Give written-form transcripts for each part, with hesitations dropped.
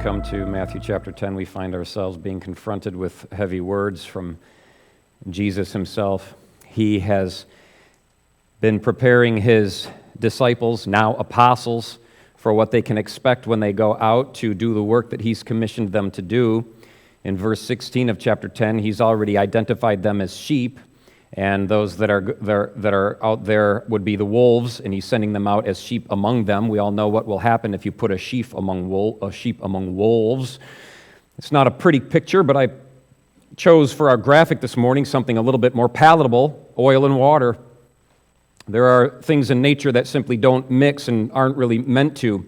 come to Matthew chapter 10, we find ourselves being confronted with heavy words from Jesus himself. He has been preparing his disciples, now apostles, for what they can expect when they go out to do the work that he's commissioned them to do. In verse 16 of chapter 10, he's already identified them as sheep, and those that are out there would be the wolves, and he's sending them out as sheep among them. We all know what will happen if you put a sheep among wolves. It's not a pretty picture, but I chose for our graphic this morning something a little bit more palatable: oil and water. There are things in nature that simply don't mix and aren't really meant to.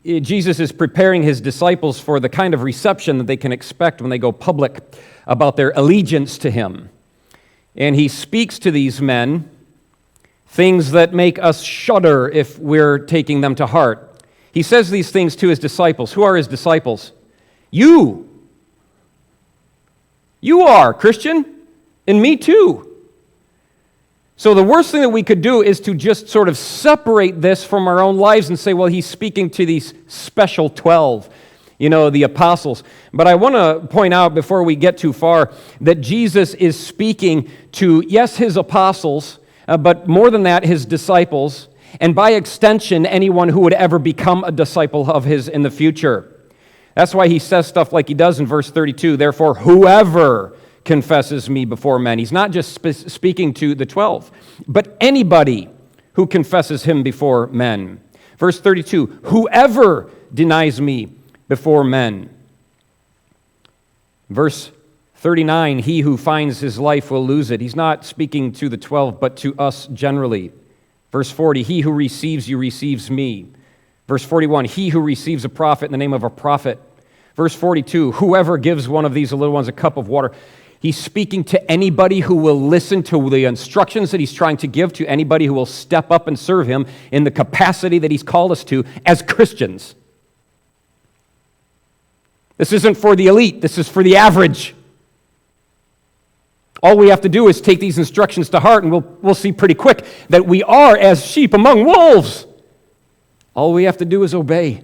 Jesus is preparing his disciples for the kind of reception that they can expect when they go public about their allegiance to him. And he speaks to these men things that make us shudder if we're taking them to heart. He says these things to his disciples. Who are his disciples? You. You are, Christian, and me too. So the worst thing that we could do is to just sort of separate this from our own lives and say, well, he's speaking to these special 12, the apostles. But I want to point out before we get too far that Jesus is speaking to, yes, his apostles, but more than that, his disciples, and by extension, anyone who would ever become a disciple of his in the future. That's why he says stuff like he does in verse 32, therefore, whoever confesses me before men. He's not just speaking to the 12, but anybody who confesses him before men. Verse 32, whoever denies me before men. Verse 39, he who finds his life will lose it. He's not speaking to the 12, but to us generally. Verse 40, he who receives you receives me. Verse 41, he who receives a prophet in the name of a prophet. Verse 42, whoever gives one of these little ones a cup of water. He's speaking to anybody who will listen to the instructions that he's trying to give, to anybody who will step up and serve him in the capacity that he's called us to as Christians. This isn't for the elite. This is for the average. All we have to do is take these instructions to heart, and we'll see pretty quick that we are as sheep among wolves. All we have to do is obey.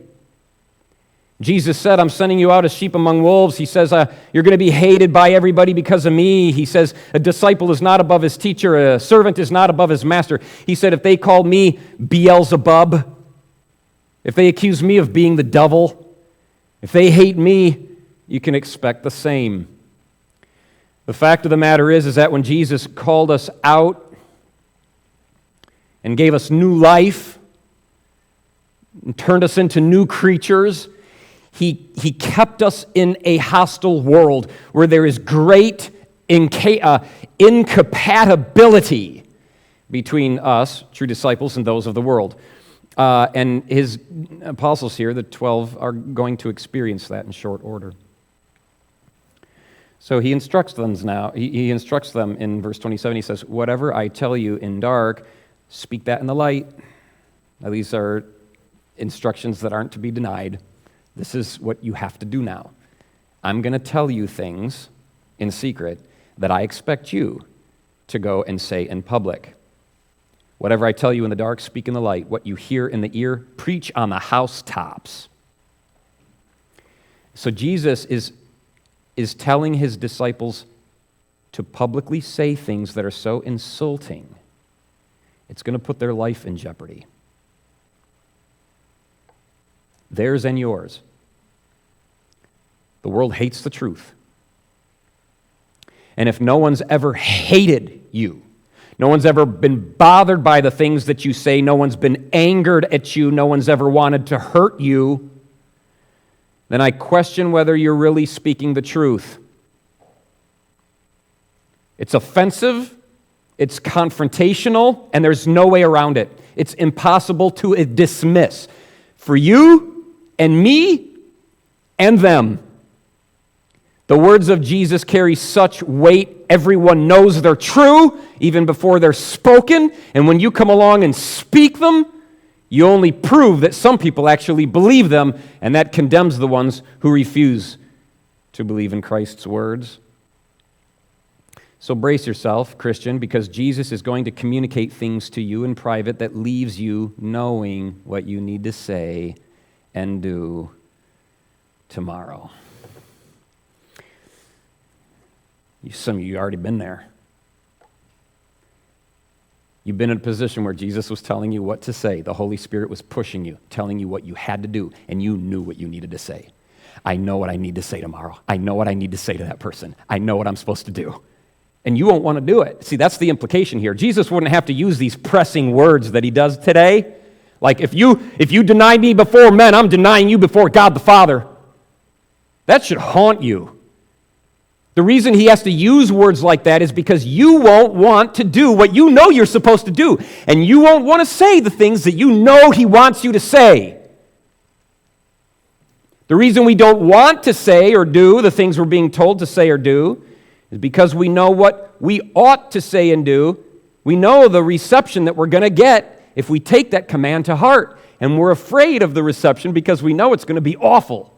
Jesus said, I'm sending you out as sheep among wolves. He says, you're going to be hated by everybody because of me. He says, a disciple is not above his teacher. A servant is not above his master. He said, if they call me Beelzebub, if they accuse me of being the devil, if they hate me, you can expect the same. The fact of the matter is that when Jesus called us out and gave us new life and turned us into new creatures, He kept us in a hostile world where there is great incompatibility between us, true disciples, and those of the world. And his apostles here, the 12, are going to experience that in short order. So he instructs them now. He instructs them in verse 27. He says, whatever I tell you in dark, speak that in the light. Now, these are instructions that aren't to be denied. This is what you have to do now. I'm going to tell you things in secret that I expect you to go and say in public. Whatever I tell you in the dark, speak in the light. What you hear in the ear, preach on the housetops. So Jesus is telling his disciples to publicly say things that are so insulting, it's going to put their life in jeopardy. Theirs and yours. The world hates the truth. And if no one's ever hated you, no one's ever been bothered by the things that you say, no one's been angered at you, no one's ever wanted to hurt you, then I question whether you're really speaking the truth. It's offensive, it's confrontational, and there's no way around it. It's impossible to dismiss. For you and me and them. The words of Jesus carry such weight, everyone knows they're true, even before they're spoken, and when you come along and speak them, you only prove that some people actually believe them, and that condemns the ones who refuse to believe in Christ's words. So brace yourself, Christian, because Jesus is going to communicate things to you in private that leaves you knowing what you need to say and do. tomorrow. Some of you already been there. You've been in a position where Jesus was telling you what to say. The Holy Spirit was pushing you, telling you what you had to do, and you knew what you needed to say. I know what I need to say tomorrow. I know what I need to say to that person. I know what I'm supposed to do. And you won't want to do it. See, that's the implication here. Jesus wouldn't have to use these pressing words that he does today. Like, if you deny me before men, I'm denying you before God the Father. That should haunt you. The reason he has to use words like that is because you won't want to do what you know you're supposed to do. And you won't want to say the things that you know he wants you to say. The reason we don't want to say or do the things we're being told to say or do is because we know what we ought to say and do. We know the reception that we're going to get if we take that command to heart. And we're afraid of the reception because we know it's going to be awful.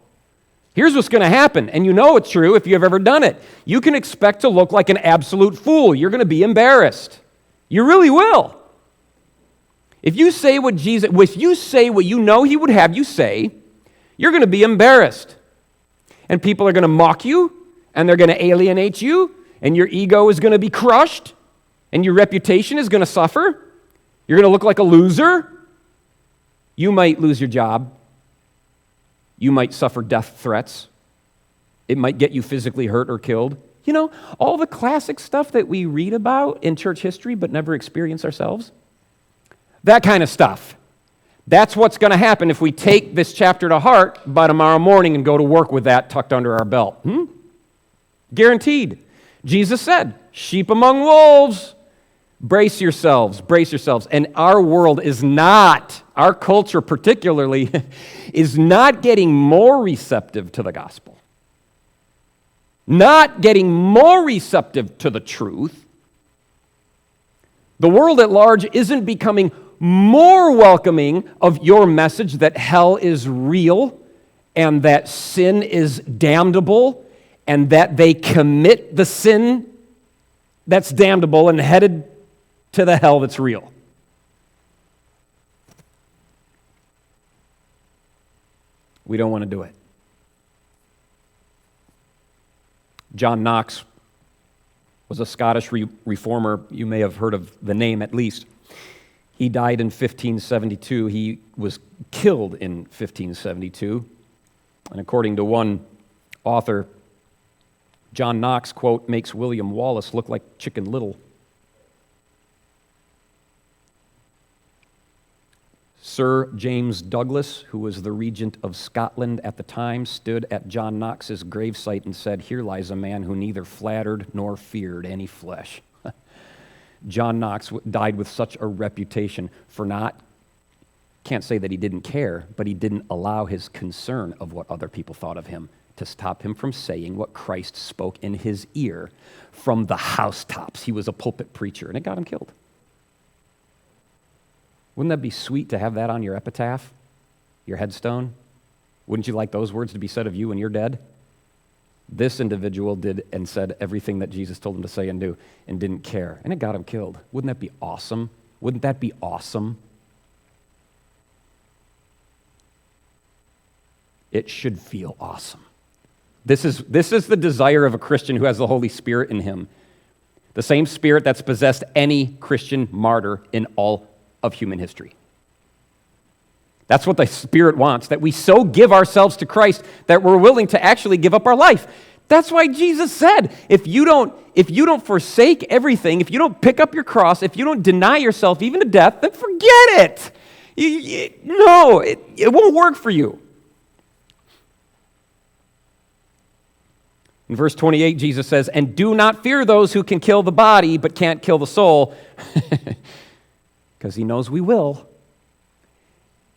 Here's what's going to happen, and you know it's true if you've ever done it. You can expect to look like an absolute fool. You're going to be embarrassed. You really will. If you say what you know he would have you say, you're going to be embarrassed. And people are going to mock you, and they're going to alienate you, and your ego is going to be crushed, and your reputation is going to suffer. You're going to look like a loser. You might lose your job. You might suffer death threats. It might get you physically hurt or killed. You know, all the classic stuff that we read about in church history but never experience ourselves. That kind of stuff. That's what's going to happen if we take this chapter to heart by tomorrow morning and go to work with that tucked under our belt. Guaranteed. Jesus said, sheep among wolves. Brace yourselves, brace yourselves. And our world is not, our culture particularly, is not getting more receptive to the gospel. Not getting more receptive to the truth. The world at large isn't becoming more welcoming of your message that hell is real and that sin is damnable and that they commit the sin that's damnable and headed to the hell that's real. We don't want to do it. John Knox was a Scottish reformer. You may have heard of the name at least. He died in 1572. He was killed in 1572. And according to one author, John Knox, quote, makes William Wallace look like Chicken Little. Sir James Douglas, who was the regent of Scotland at the time, stood at John Knox's gravesite and said, "Here lies a man who neither flattered nor feared any flesh." John Knox died with such a reputation for can't say that he didn't care, but he didn't allow his concern of what other people thought of him to stop him from saying what Christ spoke in his ear from the housetops. He was a pulpit preacher, and it got him killed. Wouldn't that be sweet to have that on your epitaph, your headstone? Wouldn't you like those words to be said of you when you're dead? This individual did and said everything that Jesus told him to say and do and didn't care, and it got him killed. Wouldn't that be awesome? Wouldn't that be awesome? It should feel awesome. This is the desire of a Christian who has the Holy Spirit in him. The same Spirit that's possessed any Christian martyr in all of human history. That's what the Spirit wants, that we so give ourselves to Christ that we're willing to actually give up our life. That's why Jesus said, if you don't forsake everything, if you don't pick up your cross, if you don't deny yourself even to death, then forget it. It won't work for you. In verse 28, Jesus says, "And do not fear those who can kill the body but can't kill the soul," because he knows we will.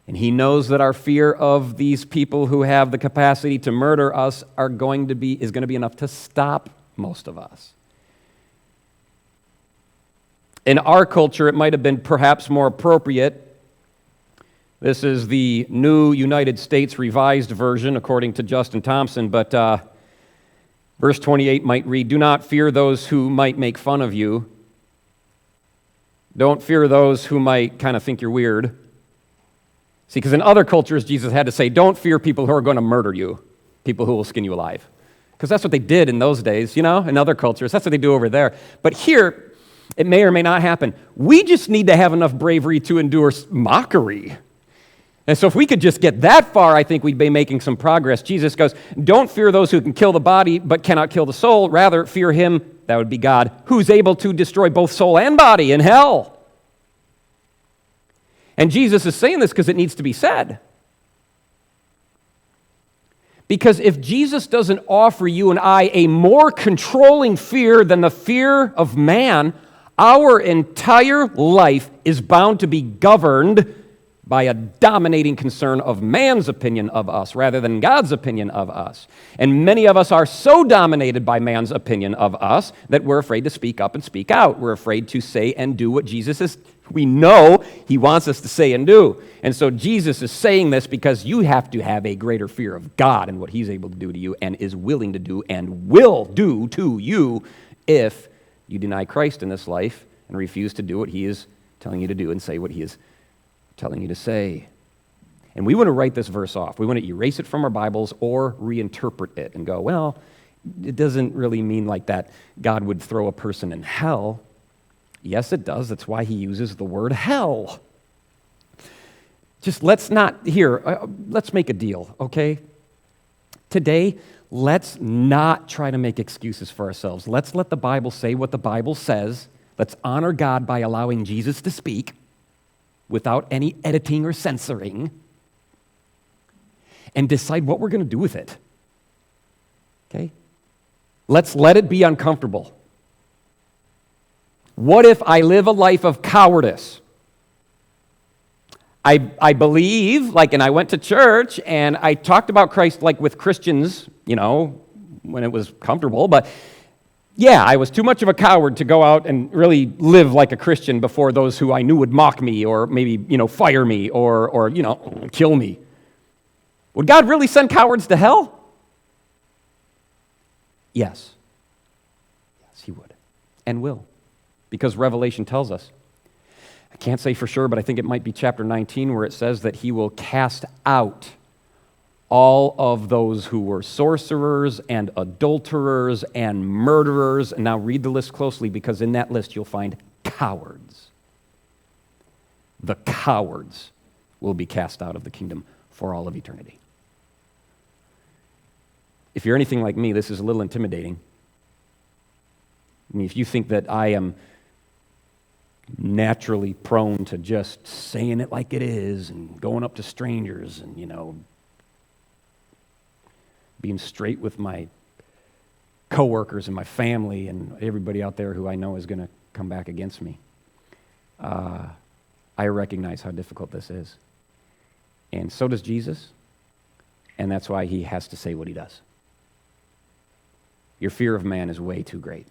And he knows that our fear of these people who have the capacity to murder us is going to be enough to stop most of us. In our culture, it might have been perhaps more appropriate. This is the New United States Revised Version, according to Justin Thompson, but verse 28 might read, "Do not fear those who might make fun of you. Don't fear those who might kind of think you're weird." See, because in other cultures, Jesus had to say, don't fear people who are going to murder you. people who will skin you alive. Because that's what they did in those days, in other cultures. That's what they do over there. But here, it may or may not happen. We just need to have enough bravery to endure mockery. And so if we could just get that far, I think we'd be making some progress. Jesus goes, don't fear those who can kill the body but cannot kill the soul. Rather, fear him, that would be God, who's able to destroy both soul and body in hell. And Jesus is saying this because it needs to be said. Because if Jesus doesn't offer you and I a more controlling fear than the fear of man, our entire life is bound to be governed by a dominating concern of man's opinion of us rather than God's opinion of us. And many of us are so dominated by man's opinion of us that we're afraid to speak up and speak out. We're afraid to say and do what Jesus is. We know he wants us to say and do. And so Jesus is saying this because you have to have a greater fear of God and what he's able to do to you and is willing to do and will do to you if you deny Christ in this life and refuse to do what he is telling you to do and say what he is telling you to say. And we want to write this verse off. We want to erase it from our Bibles or reinterpret it and go, well, it doesn't really mean like that God would throw a person in hell. Yes, it does. That's why he uses the word hell. Just let's make a deal, okay? Today, let's not try to make excuses for ourselves. Let's let the Bible say what the Bible says. Let's honor God by allowing Jesus to speak without any editing or censoring, and decide what we're going to do with it. Okay? Let's let it be uncomfortable. What if I live a life of cowardice? I believe, and I went to church, and I talked about Christ, with Christians, when it was comfortable, but yeah, I was too much of a coward to go out and really live like a Christian before those who I knew would mock me or maybe, fire me or kill me. Would God really send cowards to hell? Yes. Yes, he would and will, because Revelation tells us. I can't say for sure, but I think it might be chapter 19 where it says that he will cast out all of those who were sorcerers and adulterers and murderers. And now read the list closely, because in that list you'll find cowards. The cowards will be cast out of the kingdom for all of eternity. If you're anything like me, this is a little intimidating. I mean, if you think that I am naturally prone to just saying it like it is and going up to strangers and, being straight with my coworkers and my family and everybody out there who I know is going to come back against me. I recognize how difficult this is. And so does Jesus, and that's why he has to say what he does. Your fear of man is way too great.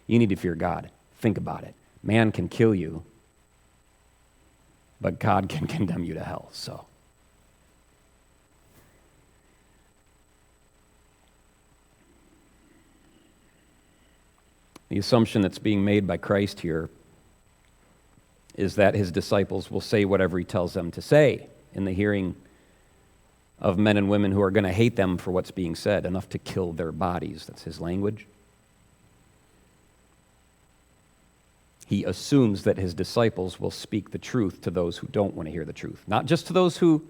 You need to fear God. Think about it. Man can kill you, but God can condemn you to hell, so. The assumption that's being made by Christ here is that his disciples will say whatever he tells them to say in the hearing of men and women who are going to hate them for what's being said, enough to kill their bodies. That's his language. He assumes that his disciples will speak the truth to those who don't want to hear the truth. Not just to those who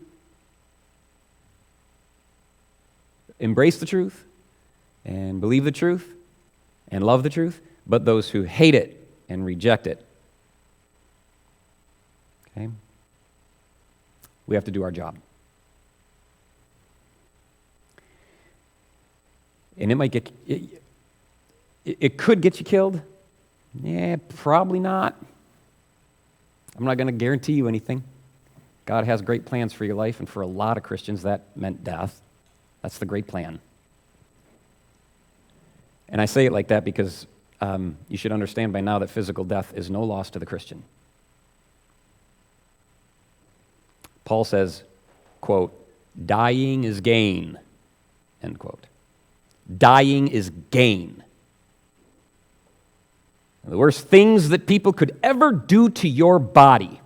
embrace the truth and believe the truth and love the truth, but those who hate it and reject it. Okay? We have to do our job. And it could get you killed. Yeah, probably not. I'm not going to guarantee you anything. God has great plans for your life, and for a lot of Christians, that meant death. That's the great plan. And I say it like that because you should understand by now that physical death is no loss to the Christian. Paul says, quote, dying is gain, end quote. Dying is gain. The worst things that people could ever do to your body.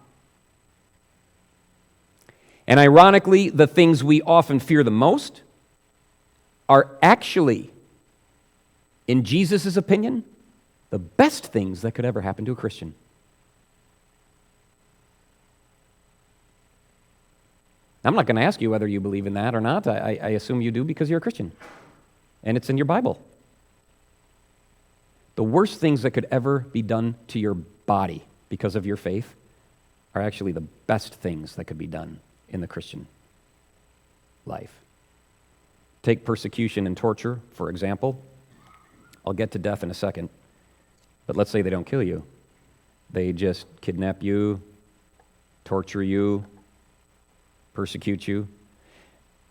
And ironically, the things we often fear the most are actually, in Jesus' opinion, the best things that could ever happen to a Christian. I'm not going to ask you whether you believe in that or not. I assume you do because you're a Christian, and it's in your Bible. The worst things that could ever be done to your body because of your faith are actually the best things that could be done in the Christian life. Take persecution and torture, for example. I'll get to death in a second, but let's say they don't kill you. They just kidnap you, torture you, persecute you.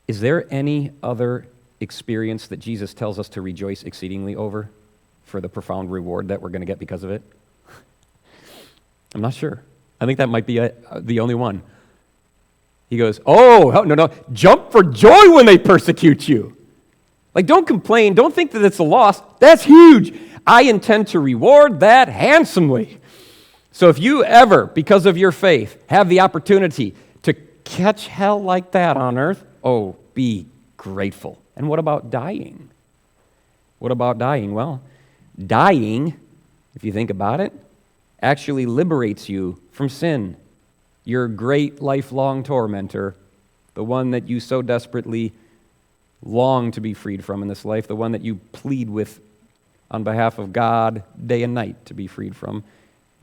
Is there any other experience that Jesus tells us to rejoice exceedingly over for the profound reward that we're going to get because of it? I'm not sure. I think that might be the only one. He goes, oh, no, jump for joy when they persecute you. Like, don't complain. Don't think that it's a loss. That's huge. I intend to reward that handsomely. So if you ever, because of your faith, have the opportunity to catch hell like that on earth, oh, be grateful. And what about dying? What about dying? Well, dying, if you think about it, actually liberates you from sin. Your great lifelong tormentor, the one that you so desperately long to be freed from in this life, the one that you plead with on behalf of God day and night to be freed from,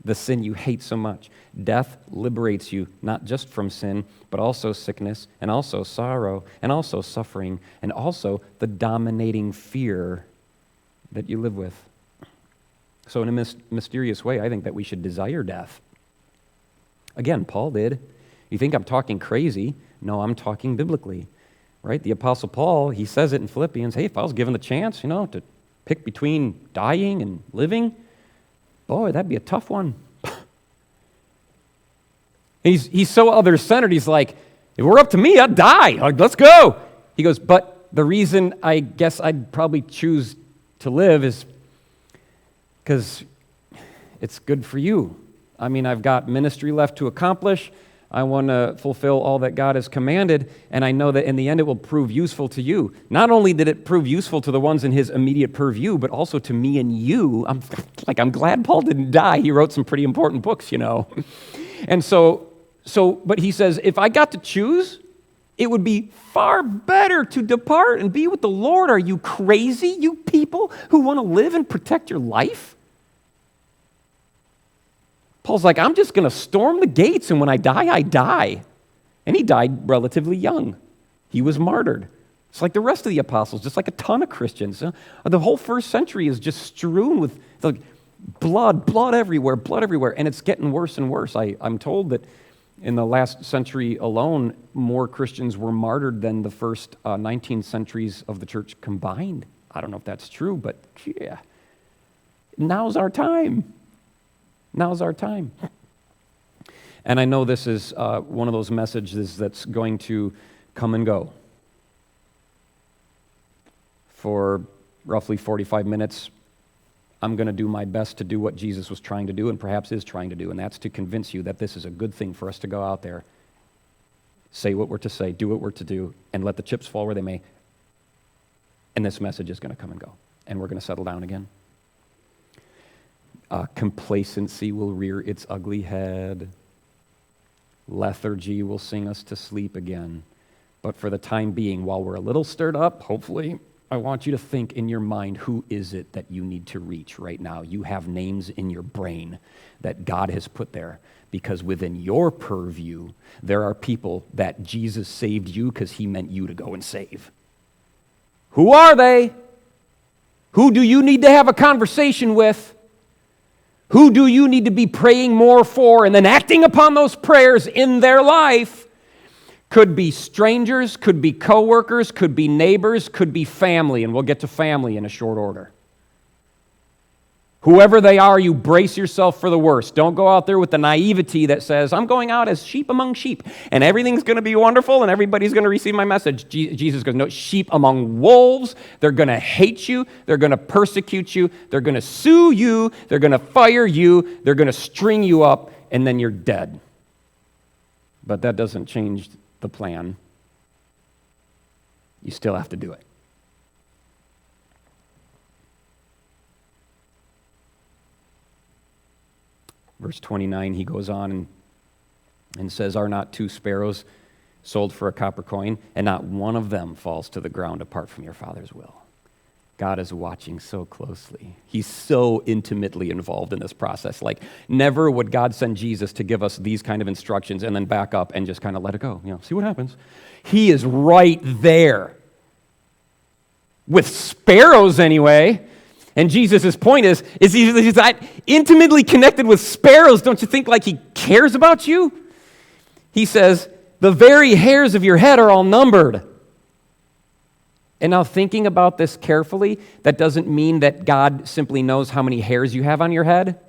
the sin you hate so much. Death liberates you not just from sin, but also sickness, and also sorrow, and also suffering, and also the dominating fear that you live with. So in a mysterious way, I think that we should desire death. Again, Paul did. You think I'm talking crazy? No, I'm talking biblically, right? The Apostle Paul, he says it in Philippians, hey, if I was given the chance, to pick between dying and living, boy, that'd be a tough one. He's so other-centered. He's like, if it were up to me, I'd die. Like, let's go. He goes, but the reason I guess I'd probably choose to live is because it's good for you. I mean, I've got ministry left to accomplish. I want to fulfill all that God has commanded, and I know that in the end it will prove useful to you. Not only did it prove useful to the ones in his immediate purview, but also to me and you. I'm glad Paul didn't die. He wrote some pretty important books, And but he says, if I got to choose, it would be far better to depart and be with the Lord. Are you crazy, you people who want to live and protect your life? Paul's like, I'm just going to storm the gates, and when I die, I die. And he died relatively young. He was martyred. It's like the rest of the apostles, just like a ton of Christians. The whole first century is just strewn with blood everywhere, and it's getting worse and worse. I'm told that in the last century alone, more Christians were martyred than the first 19 centuries of the church combined. I don't know if that's true, but yeah, now's our time. Now's our time. And I know this is one of those messages that's going to come and go. For roughly 45 minutes, I'm going to do my best to do what Jesus was trying to do and perhaps is trying to do, and that's to convince you that this is a good thing for us to go out there, say what we're to say, do what we're to do, and let the chips fall where they may. And this message is going to come and go, and we're going to settle down again. Complacency will rear its ugly head. Lethargy will sing us to sleep again. But for the time being, while we're a little stirred up, hopefully, I want you to think in your mind, who is it that you need to reach right now? You have names in your brain that God has put there, because within your purview, there are people that Jesus saved you because he meant you to go and save. Who are they? Who do you need to have a conversation with? Who do you need to be praying more for and then acting upon those prayers in their life? Could be strangers, could be coworkers, could be neighbors, could be family, and we'll get to family in a short order. Whoever they are, you brace yourself for the worst. Don't go out there with the naivety that says, I'm going out as sheep among sheep, and everything's going to be wonderful, and everybody's going to receive my message. Jesus goes, no, sheep among wolves. They're going to hate you. They're going to persecute you. They're going to sue you. They're going to fire you. They're going to string you up, and then you're dead. But that doesn't change the plan. You still have to do it. Verse 29, he goes on and says, "Are not 2 sparrows sold for a copper coin, and not one of them falls to the ground apart from your Father's will?" God is watching so closely. He's so intimately involved in this process. Like, never would God send Jesus to give us these kind of instructions and then back up and just kind of let it go. See what happens. He is right there. With sparrows, anyway. And Jesus' point is he's that intimately connected with sparrows. Don't you think like he cares about you? He says, the very hairs of your head are all numbered. And now thinking about this carefully, that doesn't mean that God simply knows how many hairs you have on your head.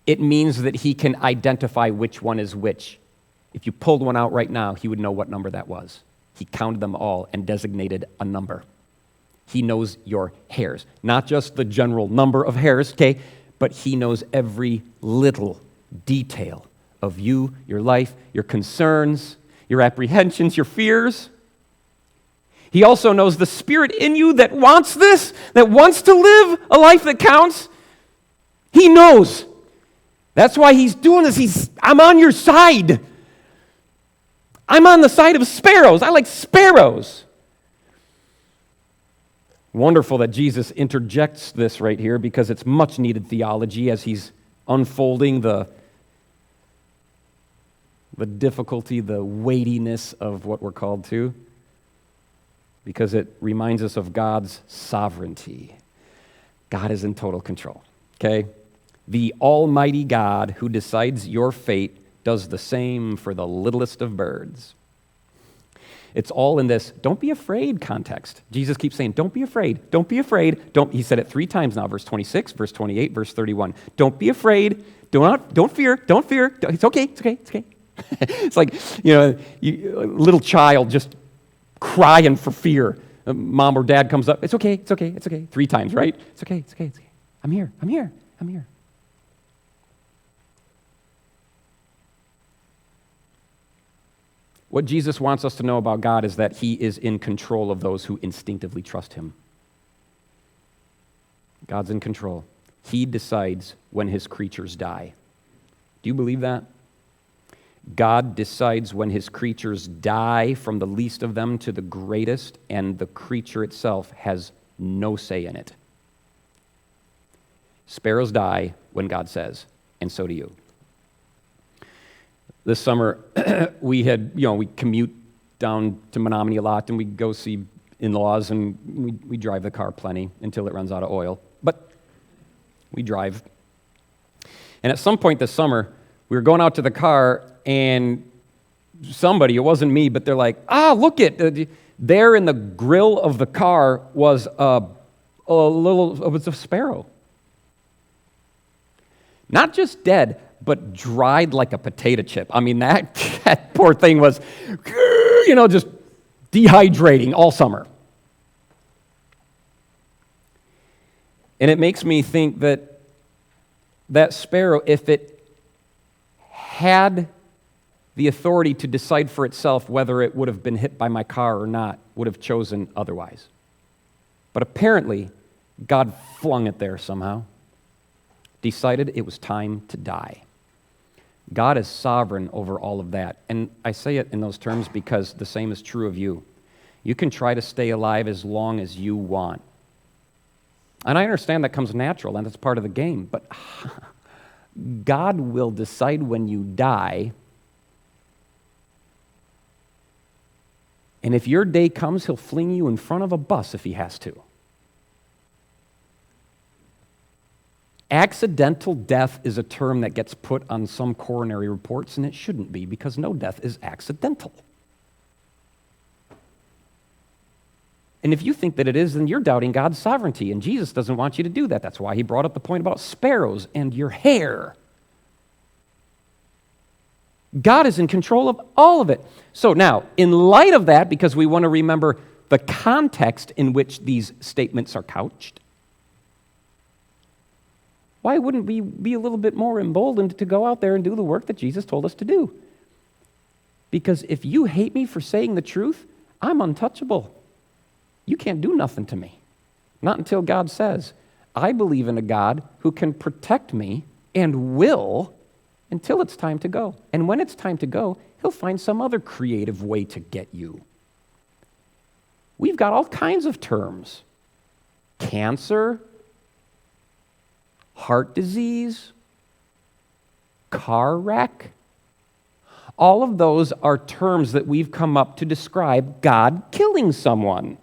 It means that he can identify which one is which. If you pulled one out right now, he would know what number that was. He counted them all and designated a number. He knows your hairs. Not just the general number of hairs, okay, but he knows every little detail of you, your life, your concerns, your apprehensions, your fears. He also knows the spirit in you that wants this, that wants to live a life that counts. He knows. That's why he's doing this. I'm on your side. I'm on the side of sparrows. I like sparrows. Wonderful that Jesus interjects this right here because it's much needed theology as he's unfolding the difficulty, the weightiness of what we're called to, because it reminds us of God's sovereignty. God is in total control, okay? The Almighty God who decides your fate does the same for the littlest of birds. It's all in this don't be afraid context. Jesus keeps saying, don't be afraid, don't be afraid. He said it 3 times now, verse 26, verse 28, verse 31. Don't be afraid, don't fear, don't fear. It's okay, it's okay, it's okay. It's like, a little child just crying for fear. Mom or dad comes up, it's okay, it's okay, it's okay. 3 times, right? It's okay, it's okay, it's okay. I'm here, I'm here, I'm here. What Jesus wants us to know about God is that he is in control of those who instinctively trust him. God's in control. He decides when his creatures die. Do you believe that? God decides when his creatures die, from the least of them to the greatest, and the creature itself has no say in it. Sparrows die when God says, and so do you. This summer, we commute down to Menominee a lot, and we go see in-laws, and we drive the car plenty until it runs out of oil. But we drive. And at some point this summer, we were going out to the car, and somebody, it wasn't me, but they're like, look it. There in the grill of the car was it was a sparrow. Not just dead, but dried like a potato chip. I mean, that poor thing was, just dehydrating all summer. And it makes me think that sparrow, if it had the authority to decide for itself whether it would have been hit by my car or not, would have chosen otherwise. But apparently, God flung it there somehow, decided it was time to die. God is sovereign over all of that. And I say it in those terms because the same is true of you. You can try to stay alive as long as you want. And I understand that comes natural, and that's part of the game. But God will decide when you die. And if your day comes, he'll fling you in front of a bus if he has to. Accidental death is a term that gets put on some coronary reports, and it shouldn't be, because no death is accidental. And if you think that it is, then you're doubting God's sovereignty, and Jesus doesn't want you to do that. That's why he brought up the point about sparrows and your hair. God is in control of all of it. So now, in light of that, because we want to remember the context in which these statements are couched, why wouldn't we be a little bit more emboldened to go out there and do the work that Jesus told us to do? Because if you hate me for saying the truth, I'm untouchable. You can't do nothing to me. Not until God says. I believe in a God who can protect me and will until it's time to go. And when it's time to go, he'll find some other creative way to get you. We've got all kinds of terms. Cancer, heart disease, car wreck. All of those are terms that we've come up to describe God killing someone.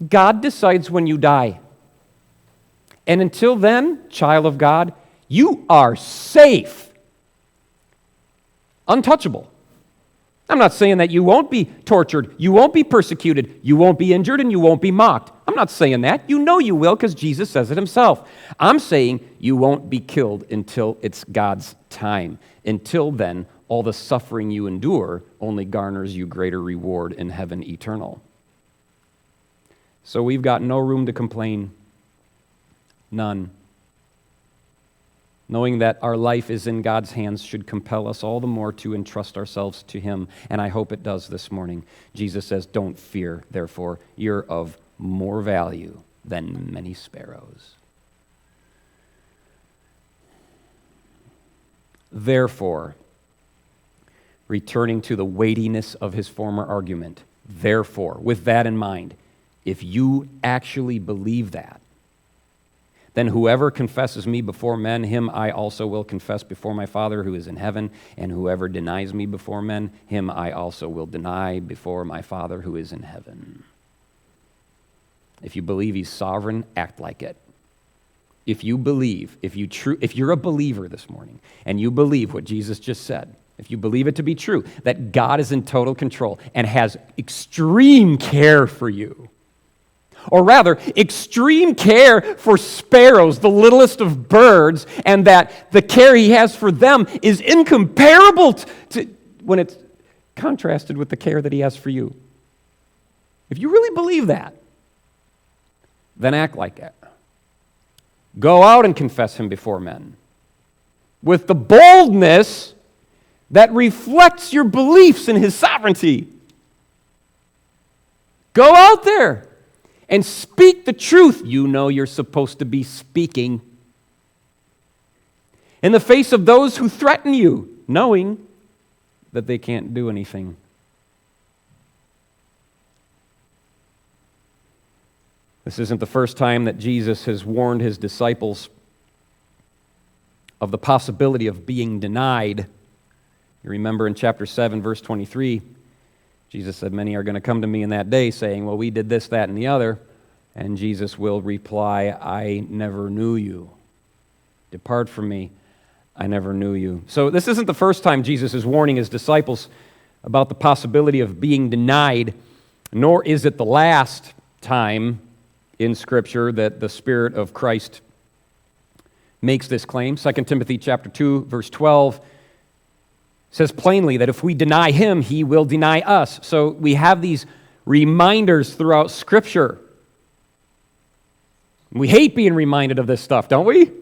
God decides when you die. And until then, child of God, you are safe. Untouchable. I'm not saying that you won't be tortured, you won't be persecuted, you won't be injured, and you won't be mocked. I'm not saying that. You know you will because Jesus says it himself. I'm saying you won't be killed until it's God's time. Until then, all the suffering you endure only garners you greater reward in heaven eternal. So we've got no room to complain. None. Knowing that our life is in God's hands should compel us all the more to entrust ourselves to him, and I hope it does this morning. Jesus says, don't fear, therefore, you're of more value than many sparrows. Therefore, returning to the weightiness of his former argument, therefore, with that in mind, if you actually believe that, then whoever confesses me before men, him I also will confess before my Father who is in heaven, and whoever denies me before men, him I also will deny before my Father who is in heaven. If you believe he's sovereign, act like it. If you believe, if you're a believer this morning, and you believe what Jesus just said, if you believe it to be true, that God is in total control and has extreme care for you, or rather, extreme care for sparrows, the littlest of birds, and that the care he has for them is incomparable to when it's contrasted with the care that he has for you. If you really believe that, then act like it. Go out and confess him before men with the boldness that reflects your beliefs in his sovereignty. Go out there and speak the truth you know you're supposed to be speaking in the face of those who threaten you, knowing that they can't do anything. This isn't the first time that Jesus has warned his disciples of the possibility of being denied. You remember in chapter 7, verse 23, Jesus said, many are going to come to me in that day saying, well, we did this, that, and the other. And Jesus will reply, I never knew you. Depart from me, I never knew you. So this isn't the first time Jesus is warning his disciples about the possibility of being denied, nor is it the last time in Scripture that the Spirit of Christ makes this claim. 2 Timothy chapter 2, verse 12 says plainly that if we deny him, he will deny us. So we have these reminders throughout Scripture. We hate being reminded of this stuff, don't we?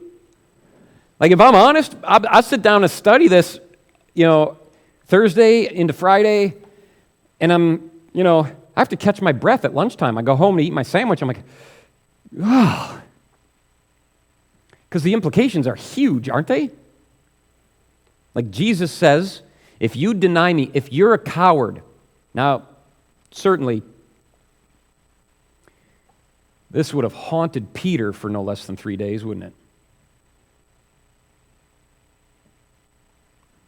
Like if I'm honest, I sit down and study this, Thursday into Friday, and I have to catch my breath at lunchtime. I go home and eat my sandwich. I'm like, oh. Because the implications are huge, aren't they? Like Jesus says, if you deny me, if you're a coward, now, certainly, this would have haunted Peter for no less than 3 days, wouldn't it?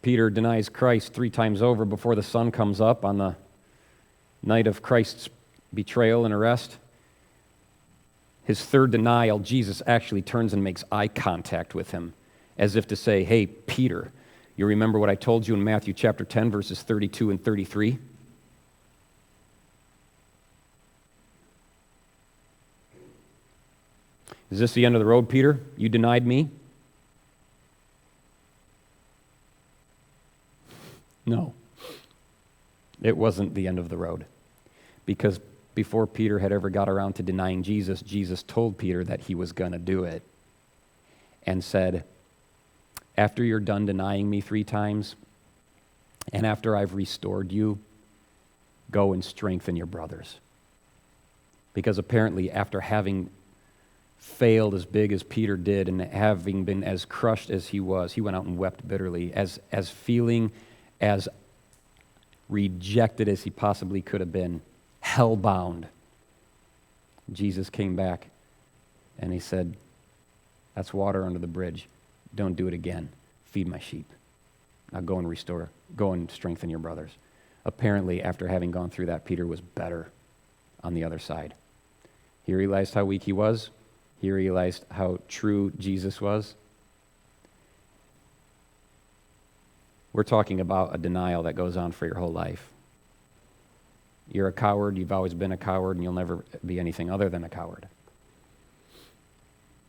Peter denies Christ 3 times over before the sun comes up on the night of Christ's betrayal and arrest. His third denial, Jesus actually turns and makes eye contact with him, as if to say, hey, Peter, you remember what I told you in Matthew chapter 10, verses 32 and 33? Is this the end of the road, Peter? You denied me? No. It wasn't the end of the road. Because before Peter had ever got around to denying Jesus, Jesus told Peter that he was going to do it and said, after you're done denying me 3 times, and after I've restored you, go and strengthen your brothers. Because apparently after having failed as big as Peter did and having been as crushed as he was, he went out and wept bitterly, as feeling as rejected as he possibly could have been, hell-bound. Jesus came back and he said, that's water under the bridge. Don't do it again. Feed my sheep. Now go and strengthen your brothers. Apparently, after having gone through that, Peter was better on the other side. He realized how weak he was. He realized how true Jesus was. We're talking about a denial that goes on for your whole life. You're a coward, you've always been a coward, and you'll never be anything other than a coward.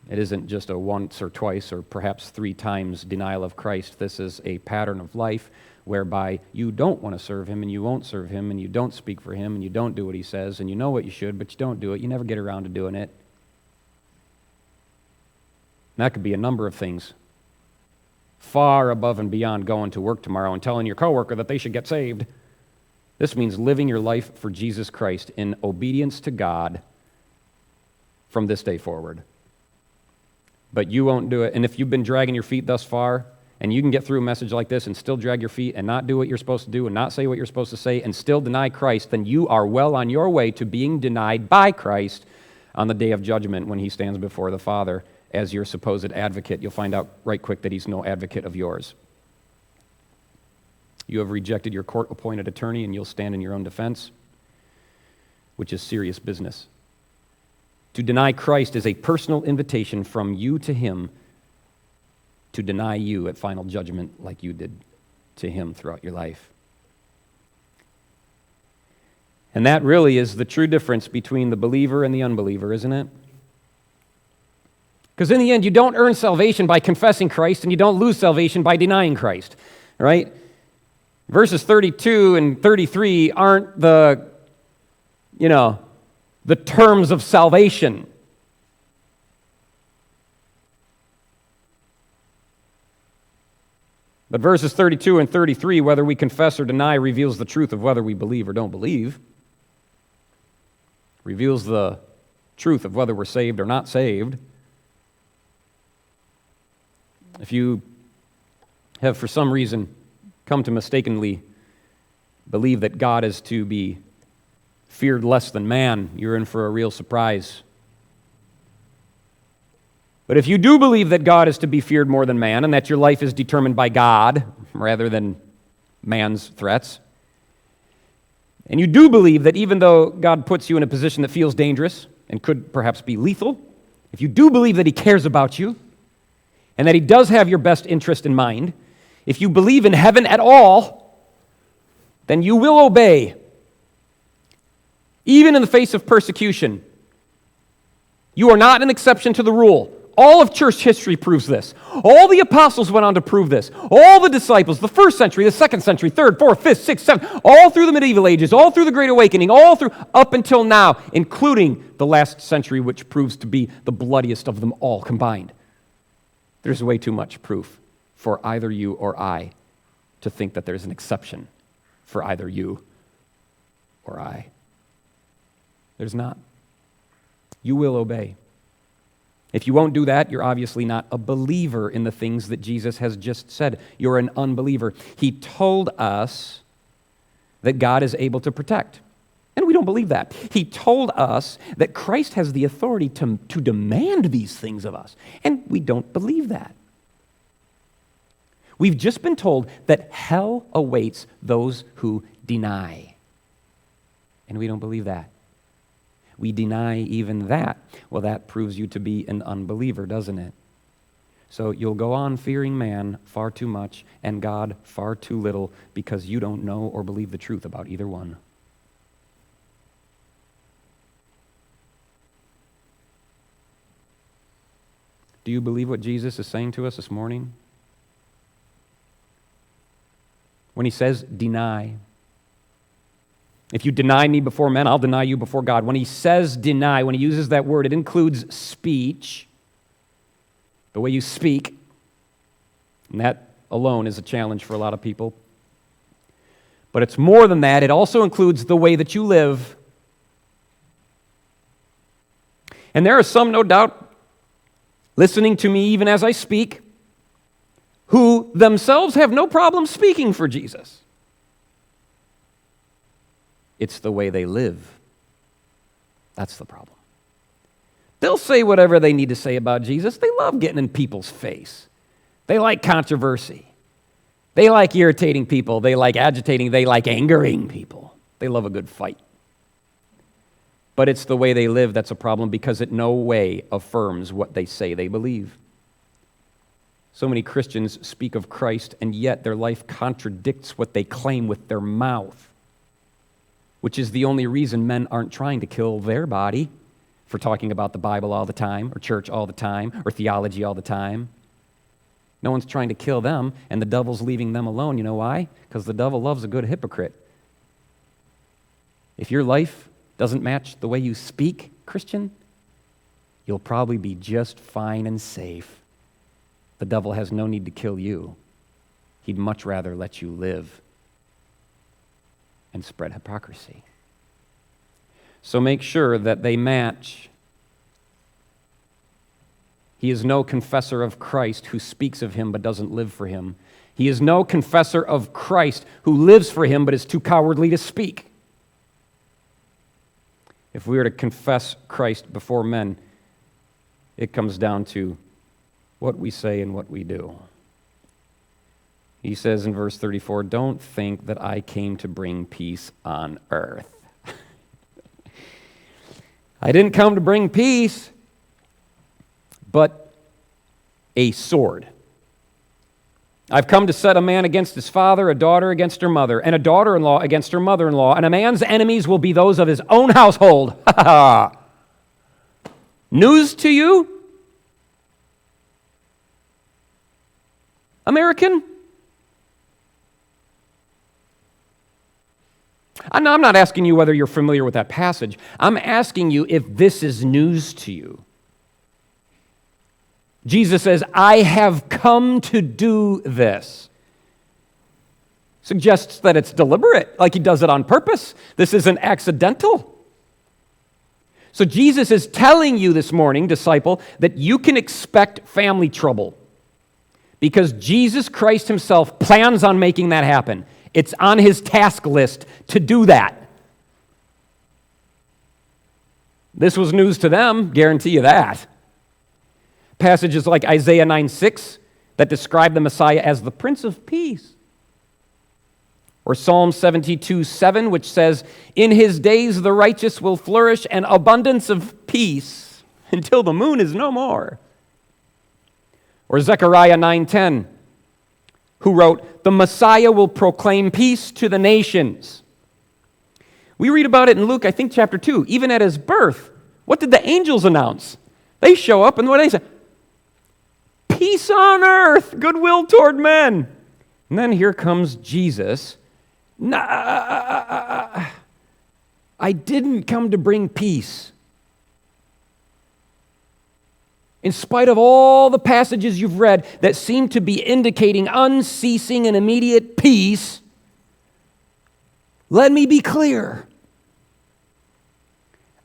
It isn't just a once or twice or perhaps 3 times denial of Christ. This is a pattern of life whereby you don't want to serve him and you won't serve him and you don't speak for him and you don't do what he says and you know what you should, but you don't do it. You never get around to doing it. And that could be a number of things. Far above and beyond going to work tomorrow and telling your coworker that they should get saved. This means living your life for Jesus Christ in obedience to God from this day forward. But you won't do it. And if you've been dragging your feet thus far, and you can get through a message like this and still drag your feet and not do what you're supposed to do and not say what you're supposed to say and still deny Christ, then you are well on your way to being denied by Christ on the day of judgment when he stands before the Father as your supposed advocate. You'll find out right quick that he's no advocate of yours. You have rejected your court-appointed attorney and you'll stand in your own defense, which is serious business. To deny Christ is a personal invitation from you to him to deny you at final judgment like you did to him throughout your life. And that really is the true difference between the believer and the unbeliever, isn't it? Because in the end, you don't earn salvation by confessing Christ, and you don't lose salvation by denying Christ, right? Verses 32 and 33 aren't the terms of salvation. But verses 32 and 33, whether we confess or deny, reveals the truth of whether we believe or don't believe. Reveals the truth of whether we're saved or not saved. If you have for some reason come to mistakenly believe that God is to be feared less than man, you're in for a real surprise. But if you do believe that God is to be feared more than man and that your life is determined by God rather than man's threats, and you do believe that even though God puts you in a position that feels dangerous and could perhaps be lethal, if you do believe that he cares about you and that he does have your best interest in mind, if you believe in heaven at all, then you will obey, even in the face of persecution. You are not an exception to the rule. All of church history proves this. All the apostles went on to prove this. All the disciples, the first century, the second century, third, fourth, fifth, sixth, seventh, all through the medieval ages, all through the Great Awakening, all through up until now, including the last century, which proves to be the bloodiest of them all combined. There's way too much proof for either you or I to think that there's an exception for either you or I. There's not. You will obey. If you won't do that, you're obviously not a believer in the things that Jesus has just said. You're an unbeliever. He told us that God is able to protect, and we don't believe that. He told us that Christ has the authority to demand these things of us, and we don't believe that. We've just been told that hell awaits those who deny, and we don't believe that. We deny even that. Well, that proves you to be an unbeliever, doesn't it? So you'll go on fearing man far too much and God far too little because you don't know or believe the truth about either one. Do you believe what Jesus is saying to us this morning? When he says, deny. If you deny me before men, I'll deny you before God. When he says deny, when he uses that word, it includes speech, the way you speak. And that alone is a challenge for a lot of people. But it's more than that. It also includes the way that you live. And there are some, no doubt, listening to me even as I speak, who themselves have no problem speaking for Jesus. It's the way they live. That's the problem. They'll say whatever they need to say about Jesus. They love getting in people's face. They like controversy. They like irritating people. They like agitating. They like angering people. They love a good fight. But it's the way they live that's a problem, because it no way affirms what they say they believe. So many Christians speak of Christ, and yet their life contradicts what they claim with their mouth, which is the only reason men aren't trying to kill their body for talking about the Bible all the time, or church all the time, or theology all the time. No one's trying to kill them, and the devil's leaving them alone. You know why? Because the devil loves a good hypocrite. If your life doesn't match the way you speak, Christian, you'll probably be just fine and safe. The devil has no need to kill you. He'd much rather let you live and spread hypocrisy. So make sure that they match. He is no confessor of Christ who speaks of him but doesn't live for him. He is no confessor of Christ who lives for him but is too cowardly to speak. If we are to confess Christ before men, it comes down to what we say and what we do. He says in verse 34, "Don't think that I came to bring peace on earth." I didn't come to bring peace, but a sword. I've come to set a man against his father, a daughter against her mother, and a daughter-in-law against her mother-in-law, and a man's enemies will be those of his own household. News to you, American? I'm not asking you whether you're familiar with that passage. I'm asking you if this is news to you. Jesus says, I have come to do this. Suggests that it's deliberate, like he does it on purpose. This isn't accidental. So Jesus is telling you this morning, disciple, that you can expect family trouble because Jesus Christ himself plans on making that happen. It's on his task list to do that. This was news to them, guarantee you that. Passages like Isaiah 9:6 that describe the Messiah as the Prince of Peace. Or Psalm 72:7, which says, "In his days the righteous will flourish, and abundance of peace until the moon is no more." Or Zechariah 9:10, who wrote, "The Messiah will proclaim peace to the nations." We read about it in Luke, I think, chapter 2. Even at his birth, what did the angels announce? They show up, and what do they say? Peace on earth, goodwill toward men. And then here comes Jesus. I didn't come to bring peace. In spite of all the passages you've read that seem to be indicating unceasing and immediate peace, let me be clear.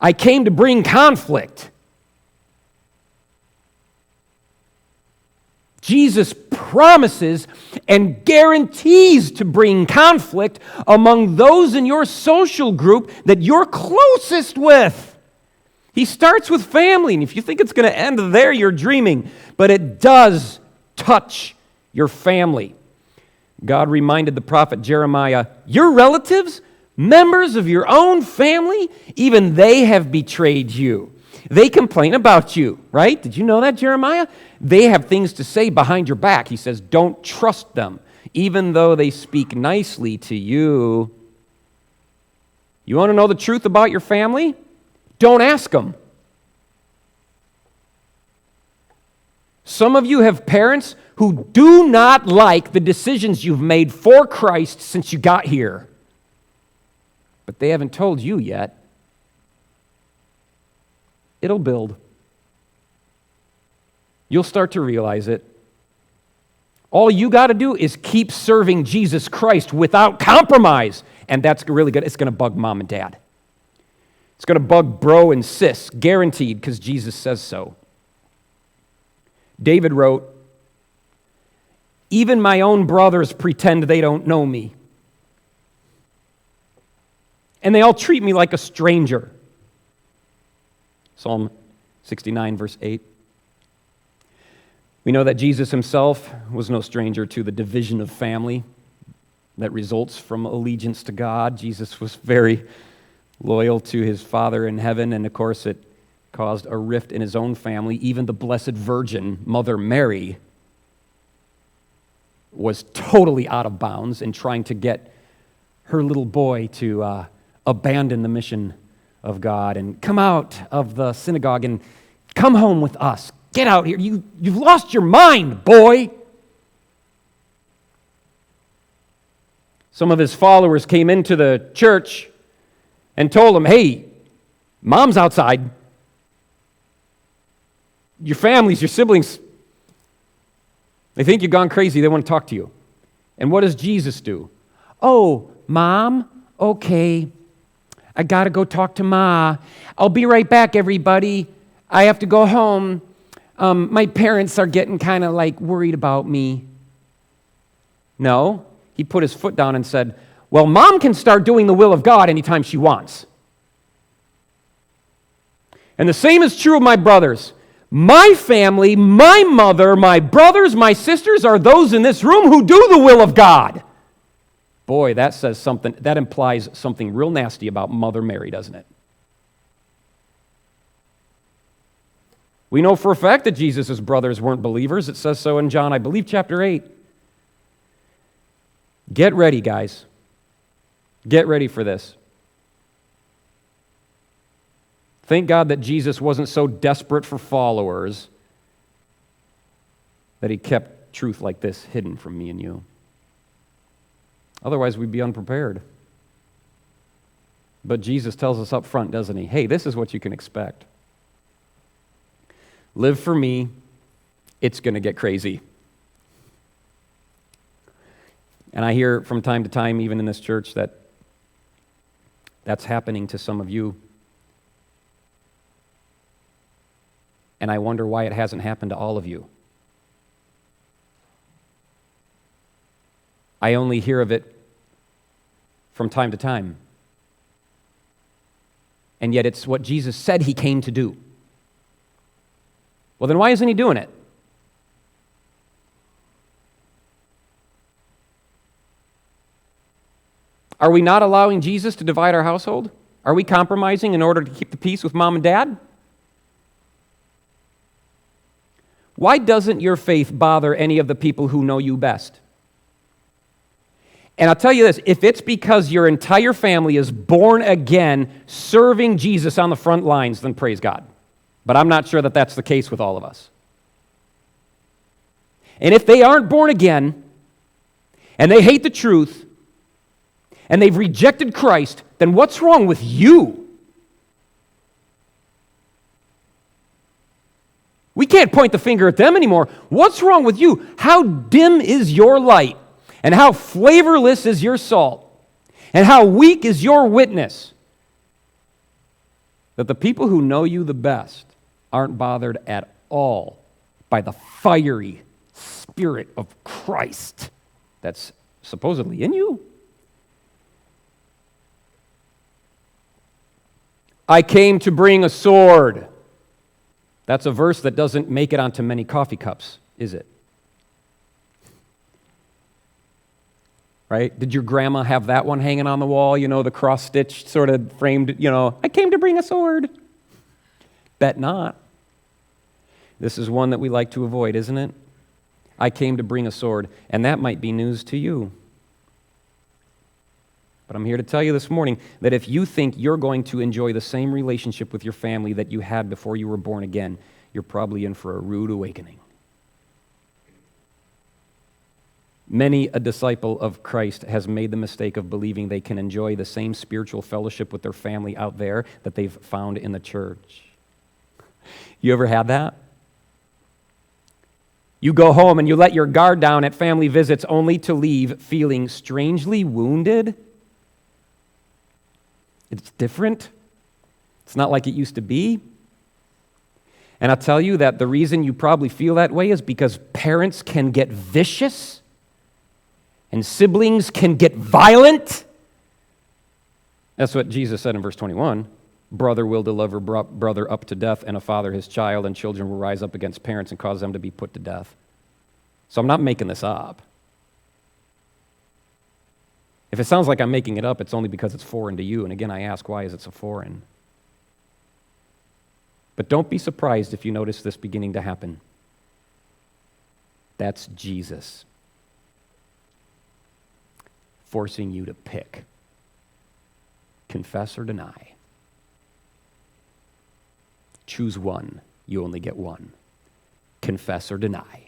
I came to bring conflict. Jesus promises and guarantees to bring conflict among those in your social group that you're closest with. He starts with family, and if you think it's going to end there, you're dreaming. But it does touch your family. God reminded the prophet Jeremiah, your relatives, members of your own family, even they have betrayed you. They complain about you, right? Did you know that, Jeremiah? They have things to say behind your back. He says, don't trust them, even though they speak nicely to you. You want to know the truth about your family? Don't ask them. Some of you have parents who do not like the decisions you've made for Christ since you got here. But they haven't told you yet. It'll build. You'll start to realize it. All you got to do is keep serving Jesus Christ without compromise. And that's really good. It's going to bug mom and dad. It's going to bug bro and sis, guaranteed, because Jesus says so. David wrote, "Even my own brothers pretend they don't know me. And they all treat me like a stranger." Psalm 69, verse 8. We know that Jesus himself was no stranger to the division of family that results from allegiance to God. Jesus was very loyal to his Father in heaven, and of course it caused a rift in his own family. Even the Blessed Virgin, Mother Mary, was totally out of bounds in trying to get her little boy to abandon the mission of God and come out of the synagogue and come home with us. Get out here. You've lost your mind, boy. Some of his followers came into the church and told him, "Hey, mom's outside. Your families, your siblings, they think you've gone crazy. They want to talk to you." And what does Jesus do? "Oh, Mom, okay. I got to go talk to Ma. I'll be right back, everybody. I have to go home. My parents are getting kind of like worried about me." No, he put his foot down and said, "Well, Mom can start doing the will of God anytime she wants. And the same is true of my brothers. My family, my mother, my brothers, my sisters are those in this room who do the will of God." Boy, that says something, that implies something real nasty about Mother Mary, doesn't it? We know for a fact that Jesus' brothers weren't believers. It says so in John, I believe, chapter 8. Get ready, guys. Get ready for this. Thank God that Jesus wasn't so desperate for followers that he kept truth like this hidden from me and you. Otherwise, we'd be unprepared. But Jesus tells us up front, doesn't he? Hey, this is what you can expect. Live for me. It's going to get crazy. And I hear from time to time, even in this church, that that's happening to some of you. And I wonder why it hasn't happened to all of you. I only hear of it from time to time. And yet it's what Jesus said he came to do. Well, then why isn't he doing it? Are we not allowing Jesus to divide our household? Are we compromising in order to keep the peace with mom and dad? Why doesn't your faith bother any of the people who know you best? And I'll tell you this, if it's because your entire family is born again, serving Jesus on the front lines, then praise God. But I'm not sure that that's the case with all of us. And if they aren't born again, and they hate the truth, and they've rejected Christ, then what's wrong with you? We can't point the finger at them anymore. What's wrong with you? How dim is your light? And how flavorless is your salt? And how weak is your witness? That the people who know you the best aren't bothered at all by the fiery Spirit of Christ that's supposedly in you. I came to bring a sword. That's a verse that doesn't make it onto many coffee cups, is it? Right? Did your grandma have that one hanging on the wall? You know, the cross-stitched sort of framed, I came to bring a sword. Bet not. This is one that we like to avoid, isn't it? I came to bring a sword. And that might be news to you. But I'm here to tell you this morning that if you think you're going to enjoy the same relationship with your family that you had before you were born again, you're probably in for a rude awakening. Many a disciple of Christ has made the mistake of believing they can enjoy the same spiritual fellowship with their family out there that they've found in the church. You ever had that? You go home and you let your guard down at family visits only to leave feeling strangely wounded? It's different. It's not like it used to be. And I'll tell you that the reason you probably feel that way is because parents can get vicious and siblings can get violent. That's what Jesus said in verse 21. Brother will deliver brother up to death, and a father his child, and children will rise up against parents and cause them to be put to death. So I'm not making this up. If it sounds like I'm making it up, it's only because it's foreign to you. And again, I ask, why is it so foreign? But don't be surprised if you notice this beginning to happen. That's Jesus forcing you to pick. Confess or deny. Choose one. You only get one. Confess or deny.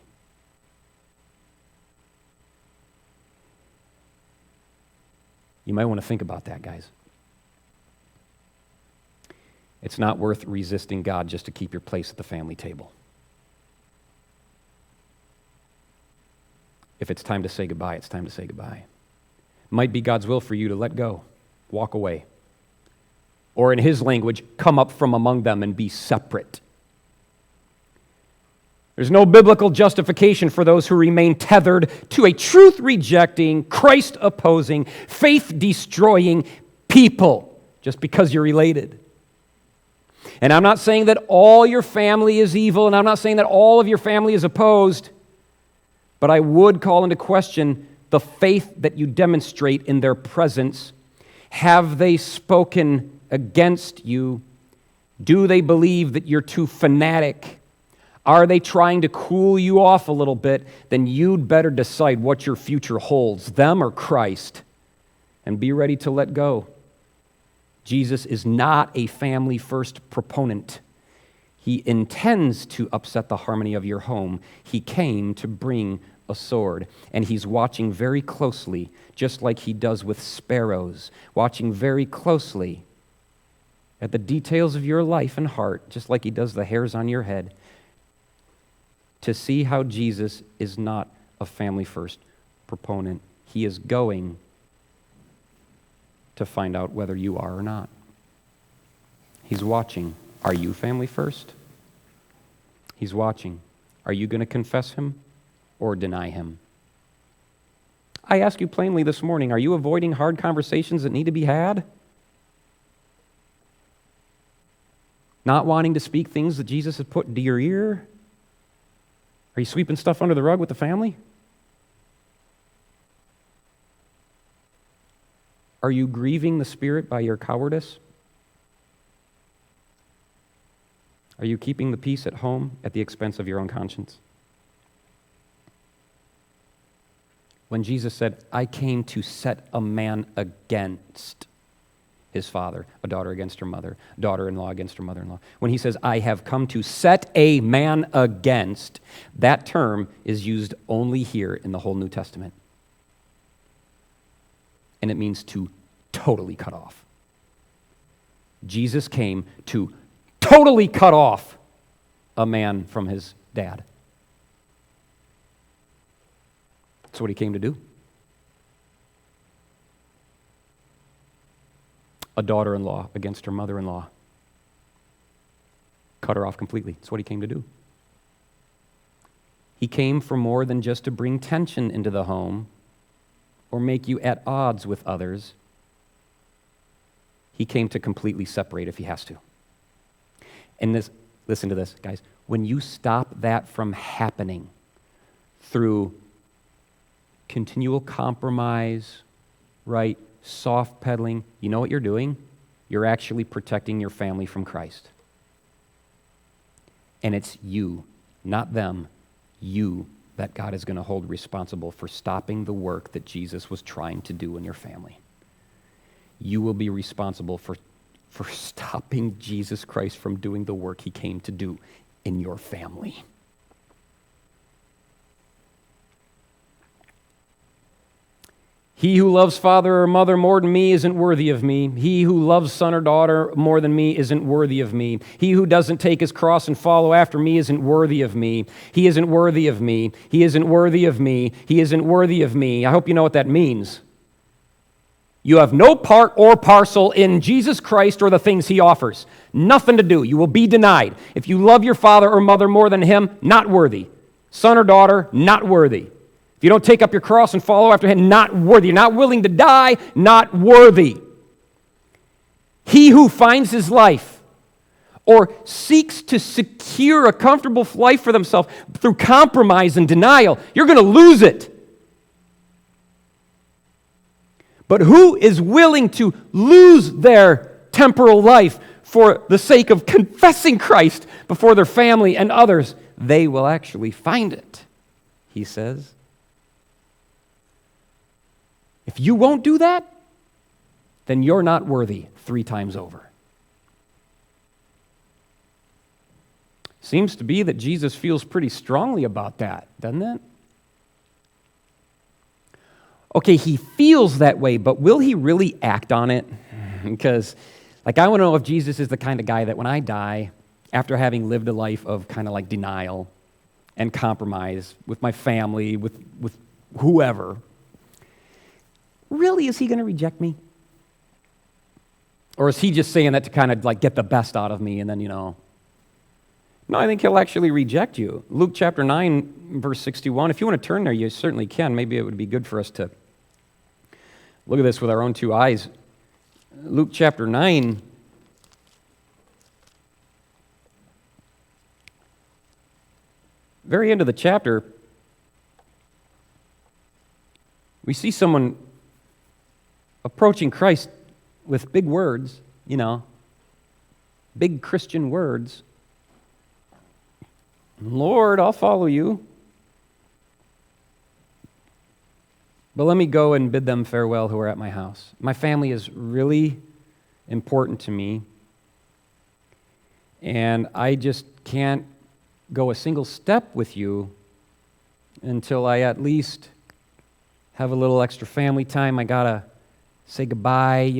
You might want to think about that, guys. It's not worth resisting God just to keep your place at the family table. If it's time to say goodbye, it's time to say goodbye. It might be God's will for you to let go, walk away. Or in his language, come up from among them and be separate. There's no biblical justification for those who remain tethered to a truth-rejecting, Christ-opposing, faith-destroying people just because you're related. And I'm not saying that all your family is evil, and I'm not saying that all of your family is opposed, but I would call into question the faith that you demonstrate in their presence. Have they spoken against you? Do they believe that you're too fanatic? Are they trying to cool you off a little bit? Then you'd better decide what your future holds, them or Christ, and be ready to let go. Jesus is not a family-first proponent. He intends to upset the harmony of your home. He came to bring a sword, and he's watching very closely, just like he does with sparrows, watching very closely at the details of your life and heart, just like he does the hairs on your head, to see how Jesus is not a family-first proponent. He is going to find out whether you are or not. He's watching. Are you family first? He's watching. Are you going to confess him or deny him? I ask you plainly this morning, are you avoiding hard conversations that need to be had? Not wanting to speak things that Jesus has put into your ear? Are you sweeping stuff under the rug with the family? Are you grieving the Spirit by your cowardice? Are you keeping the peace at home at the expense of your own conscience? When Jesus said, I came to set a man against his father, a daughter against her mother, daughter-in-law against her mother-in-law. When he says, I have come to set a man against, that term is used only here in the whole New Testament. And it means to totally cut off. Jesus came to totally cut off a man from his dad. That's what he came to do. A daughter-in-law against her mother-in-law. Cut her off completely. That's what he came to do. He came for more than just to bring tension into the home or make you at odds with others. He came to completely separate if he has to. And this, listen to this, guys. When you stop that from happening through continual compromise, right, soft pedaling, you know what you're doing? You're actually protecting your family from Christ. And it's you, not them, you, that God is going to hold responsible for stopping the work that Jesus was trying to do in your family. You will be responsible for stopping Jesus Christ from doing the work he came to do in your family. He who loves father or mother more than me isn't worthy of me. He who loves son or daughter more than me isn't worthy of me. He who doesn't take his cross and follow after me isn't worthy of me. He isn't worthy of me. He isn't worthy of me. He isn't worthy of me. I hope you know what that means. You have no part or parcel in Jesus Christ or the things he offers. Nothing to do. You will be denied. If you love your father or mother more than him, not worthy. Son or daughter, not worthy. If you don't take up your cross and follow after him, not worthy. You're not willing to die, not worthy. He who finds his life or seeks to secure a comfortable life for themselves through compromise and denial, you're going to lose it. But who is willing to lose their temporal life for the sake of confessing Christ before their family and others? They will actually find it, he says. If you won't do that, then you're not worthy 3 times over. Seems to be that Jesus feels pretty strongly about that, doesn't it? Okay, he feels that way, but will he really act on it? Because, I want to know if Jesus is the kind of guy that when I die, after having lived a life of kind of denial and compromise with my family, with whoever, really is he going to reject me? Or is he just saying that to kind of get the best out of me and then, No, I think he'll actually reject you. Luke chapter 9, verse 61. If you want to turn there, you certainly can. Maybe it would be good for us to look at this with our own 2 eyes. Luke chapter 9. Very end of the chapter, we see someone approaching Christ with big words, big Christian words. Lord, I'll follow you. But let me go and bid them farewell who are at my house. My family is really important to me, and I just can't go a single step with you until I at least have a little extra family time. I gotta say goodbye.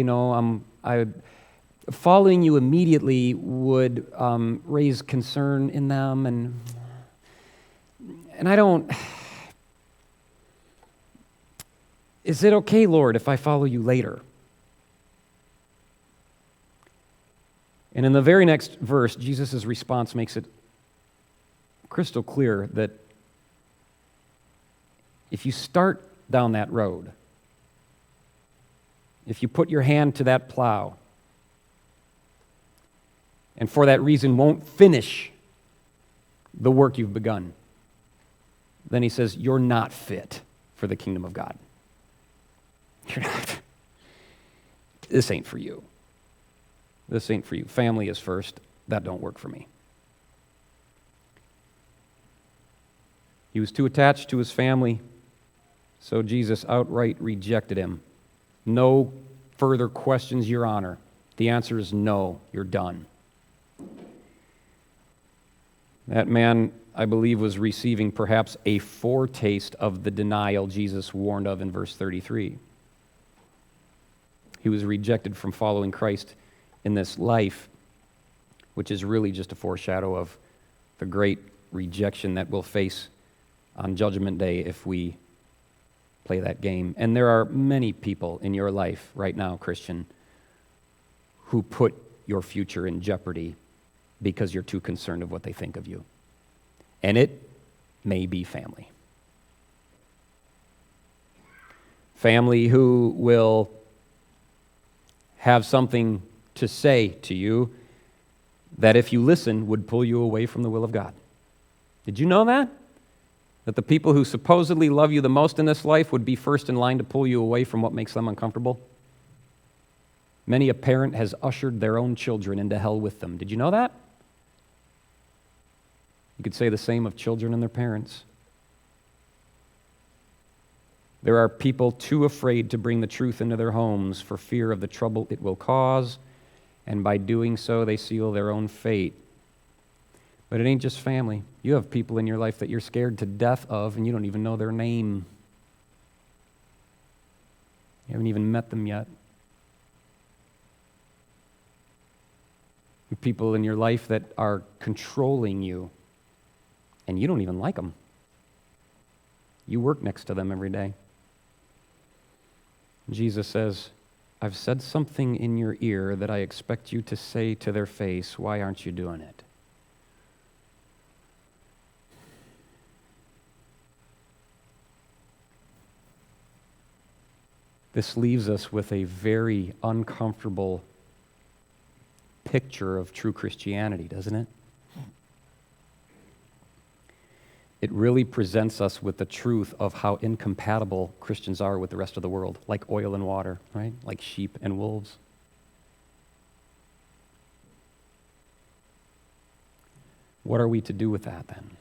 Following you immediately would raise concern in them, and I don't. Is it okay, Lord, if I follow you later? And in the very next verse, Jesus' response makes it crystal clear that if you start down that road, if you put your hand to that plow, and for that reason won't finish the work you've begun, then he says, you're not fit for the kingdom of God. You're not. This ain't for you. This ain't for you. Family is first. That don't work for me. He was too attached to his family, so Jesus outright rejected him. No further questions, Your Honor. The answer is no. You're done. That man, I believe, was receiving perhaps a foretaste of the denial Jesus warned of in verse 33. He was rejected from following Christ in this life, which is really just a foreshadow of the great rejection that we'll face on Judgment Day if we play that game. And there are many people in your life right now, Christian, who put your future in jeopardy because you're too concerned of what they think of you. And it may be family. Family who will have something to say to you that if you listen would pull you away from the will of God. Did you know that? That the people who supposedly love you the most in this life would be first in line to pull you away from what makes them uncomfortable? Many a parent has ushered their own children into hell with them. Did you know that? You could say the same of children and their parents. There are people too afraid to bring the truth into their homes for fear of the trouble it will cause, and by doing so, they seal their own fate. But it ain't just family. You have people in your life that you're scared to death of, and you don't even know their name. You haven't even met them yet. People in your life that are controlling you, and you don't even like them. You work next to them every day. Jesus says, I've said something in your ear that I expect you to say to their face. Why aren't you doing it? This leaves us with a very uncomfortable picture of true Christianity, doesn't it? It really presents us with the truth of how incompatible Christians are with the rest of the world, like oil and water, right? Like sheep and wolves. What are we to do with that then?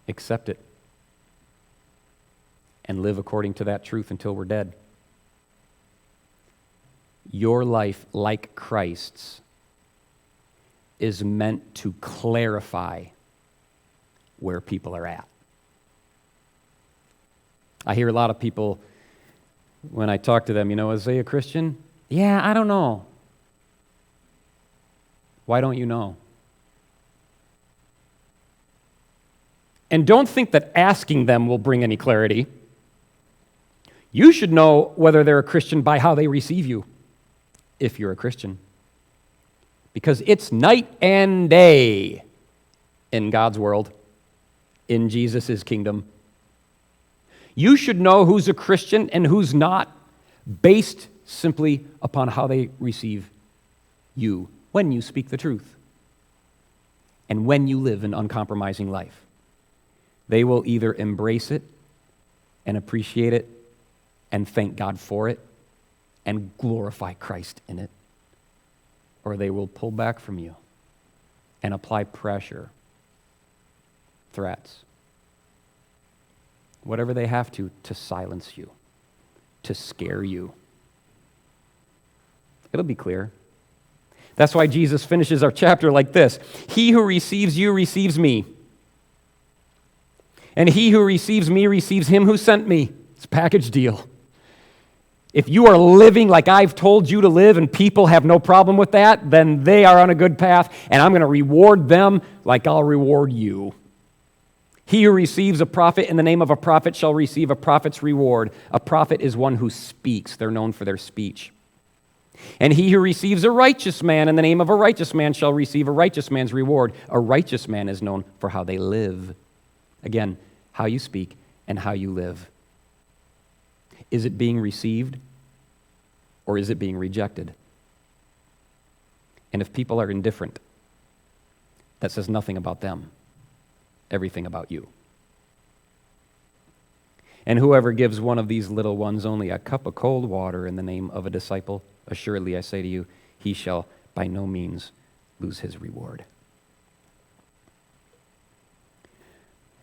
Accept it and live according to that truth until we're dead. Your life, like Christ's, is meant to clarify where people are at. I hear a lot of people, when I talk to them, is they a Christian? Yeah, I don't know. Why don't you know? And don't think that asking them will bring any clarity. You should know whether they're a Christian by how they receive you, if you're a Christian. Because it's night and day in God's world, in Jesus' kingdom. You should know who's a Christian and who's not, based simply upon how they receive you when you speak the truth and when you live an uncompromising life. They will either embrace it and appreciate it and thank God for it and glorify Christ in it, or they will pull back from you and apply pressure, threats, whatever they have to silence you, to scare you. It'll be clear. That's why Jesus finishes our chapter like this: "He who receives you receives me. And he who receives me receives him who sent me." It's a package deal. If you are living like I've told you to live and people have no problem with that, then they are on a good path, and I'm going to reward them like I'll reward you. "He who receives a prophet in the name of a prophet shall receive a prophet's reward." A prophet is one who speaks. They're known for their speech. "And he who receives a righteous man in the name of a righteous man shall receive a righteous man's reward." A righteous man is known for how they live. Again, how you speak and how you live. Is it being received or is it being rejected? And if people are indifferent, that says nothing about them, everything about you. "And whoever gives one of these little ones only a cup of cold water in the name of a disciple, assuredly I say to you, he shall by no means lose his reward."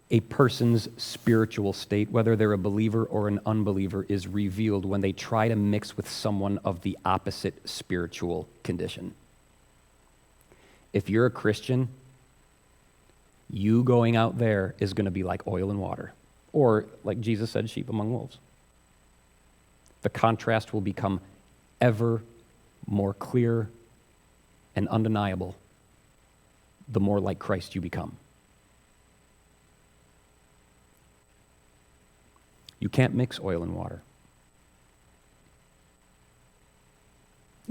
A person's spiritual state, whether they're a believer or an unbeliever, is revealed when they try to mix with someone of the opposite spiritual condition. If you're a Christian, you going out there is going to be like oil and water, or like Jesus said, sheep among wolves. The contrast will become ever more clear and undeniable the more like Christ you become. You can't mix oil and water.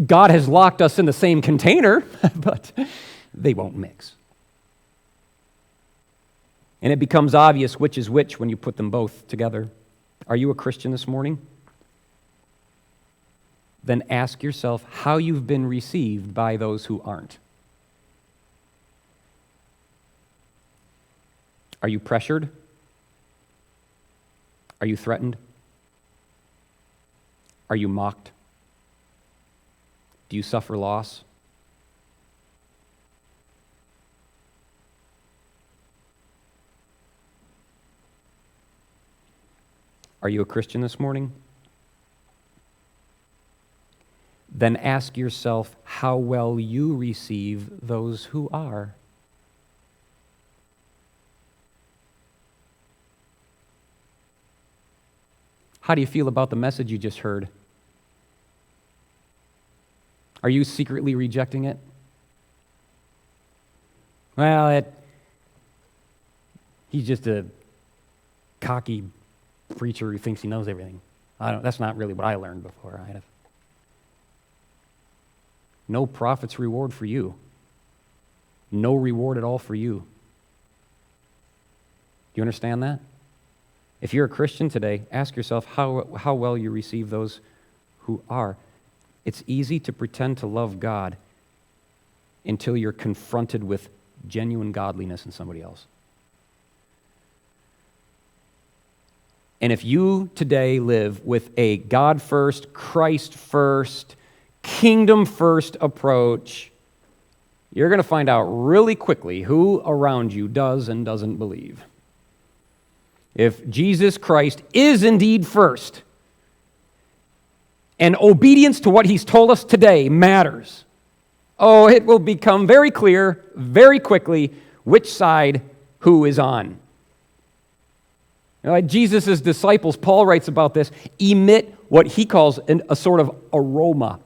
God has locked us in the same container, but they won't mix. And it becomes obvious which is which when you put them both together. Are you a Christian this morning? Then ask yourself how you've been received by those who aren't. Are you pressured? Are you threatened? Are you mocked? Do you suffer loss? Are you a Christian this morning? Then ask yourself how well you receive those who are. How do you feel about the message you just heard? Are you secretly rejecting it? Well, he's just a cocky preacher who thinks he knows everything. That's not really what I learned before. No prophet's reward for you. No reward at all for you. Do you understand that? If you're a Christian today, ask yourself how well you receive those who are. It's easy to pretend to love God until you're confronted with genuine godliness in somebody else. And if you today live with a God first, Christ first, kingdom first approach, you're going to find out really quickly who around you does and doesn't believe. If Jesus Christ is indeed first, and obedience to what he's told us today matters, it will become very clear very quickly which side who is on. Like Jesus' disciples, Paul writes about this, emit what he calls a sort of aroma,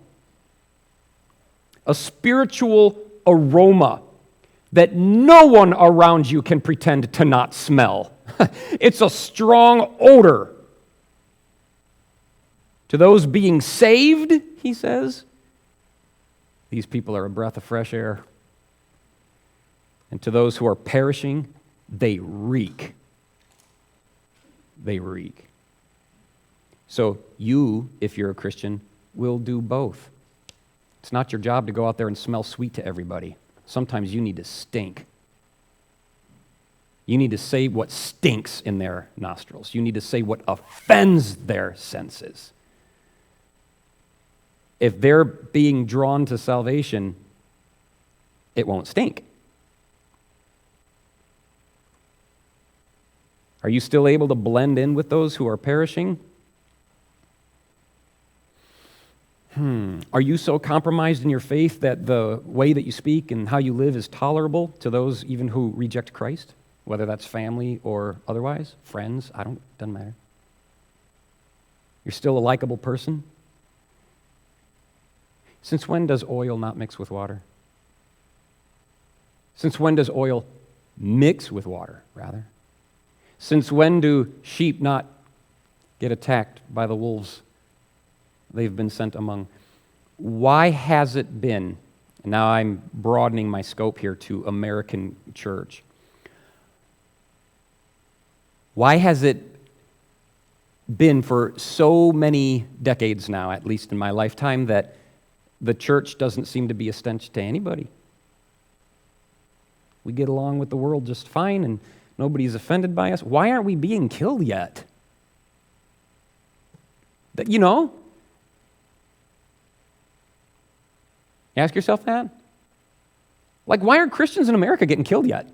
a spiritual aroma that no one around you can pretend to not smell. It's a strong odor. To those being saved, he says, these people are a breath of fresh air. And to those who are perishing, they reek. They reek. So you, if you're a Christian, will do both. It's not your job to go out there and smell sweet to everybody. Sometimes you need to stink. You need to say what stinks in their nostrils. You need to say what offends their senses. If they're being drawn to salvation, it won't stink. Are you still able to blend in with those who are perishing? Are you so compromised in your faith that the way that you speak and how you live is tolerable to those even who reject Christ? Whether that's family or otherwise, friends, doesn't matter. You're still a likable person? Since when does oil not mix with water? Since when does oil mix with water, rather? Since when do sheep not get attacked by the wolves they've been sent among? Why has it been, and now I'm broadening my scope here to American church, why has it been for so many decades now, at least in my lifetime, that the church doesn't seem to be a stench to anybody? We get along with the world just fine and nobody's offended by us. Why aren't we being killed yet? Ask yourself that. Like, why aren't Christians in America getting killed yet?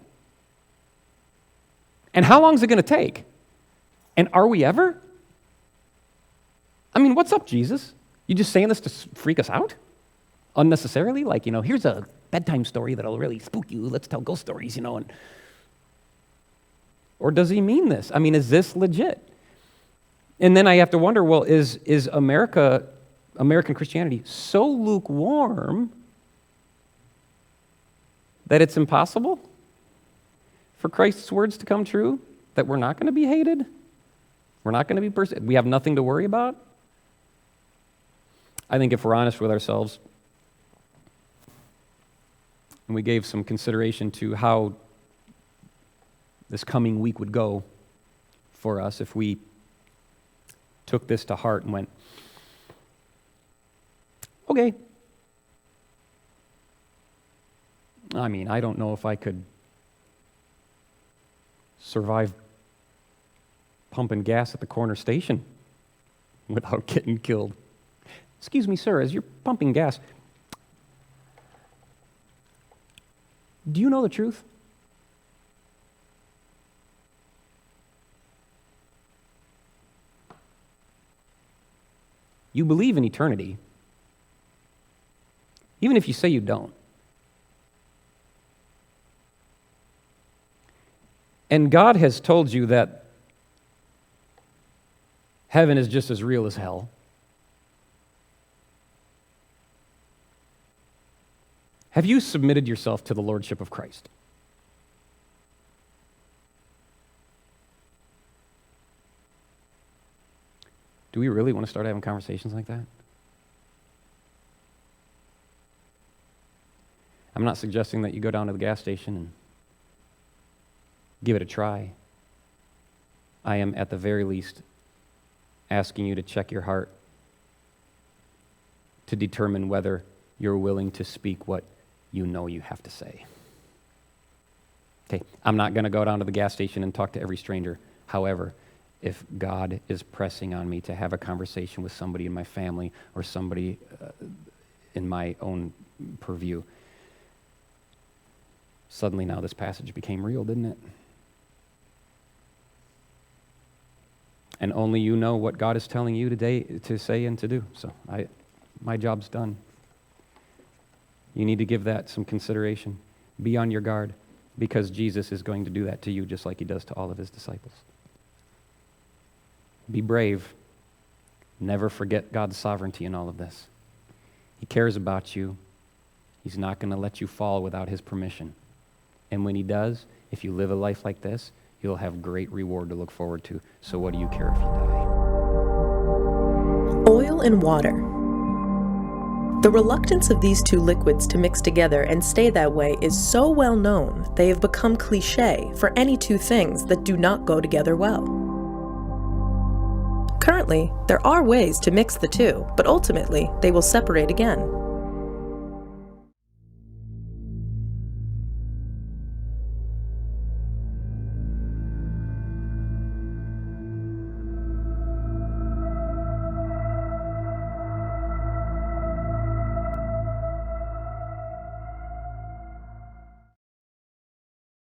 And how long is it going to take? And are we ever? What's up, Jesus? You just saying this to freak us out? Unnecessarily? Here's a bedtime story that'll really spook you. Let's tell ghost stories, Or does he mean this? Is this legit? And then I have to wonder, well, is American Christianity so lukewarm that it's impossible for Christ's words to come true? That we're not going to be hated? We're not going to be persecuted? We have nothing to worry about? I think if we're honest with ourselves, and we gave some consideration to how this coming week would go for us, if we took this to heart and went, okay, I don't know if I could survive pumping gas at the corner station without getting killed. Excuse me, sir, as you're pumping gas, do you know the truth? You believe in eternity, even if you say you don't. And God has told you that heaven is just as real as hell. Have you submitted yourself to the lordship of Christ? Do we really want to start having conversations like that? I'm not suggesting that you go down to the gas station and give it a try. I am, at the very least, asking you to check your heart to determine whether you're willing to speak what you know you have to say. Okay, I'm not going to go down to the gas station and talk to every stranger. However, if God is pressing on me to have a conversation with somebody in my family or somebody in my own purview, suddenly now this passage became real, didn't it? And only you know what God is telling you today to say and to do. So my job's done. You need to give that some consideration. Be on your guard, because Jesus is going to do that to you just like he does to all of his disciples. Be brave. Never forget God's sovereignty in all of this. He cares about you. He's not going to let you fall without his permission. And when he does, if you live a life like this, you'll have great reward to look forward to. So what do you care if you die? Oil and water. The reluctance of these two liquids to mix together and stay that way is so well known, they have become cliché for any two things that do not go together well. Currently, there are ways to mix the two, but ultimately, they will separate again.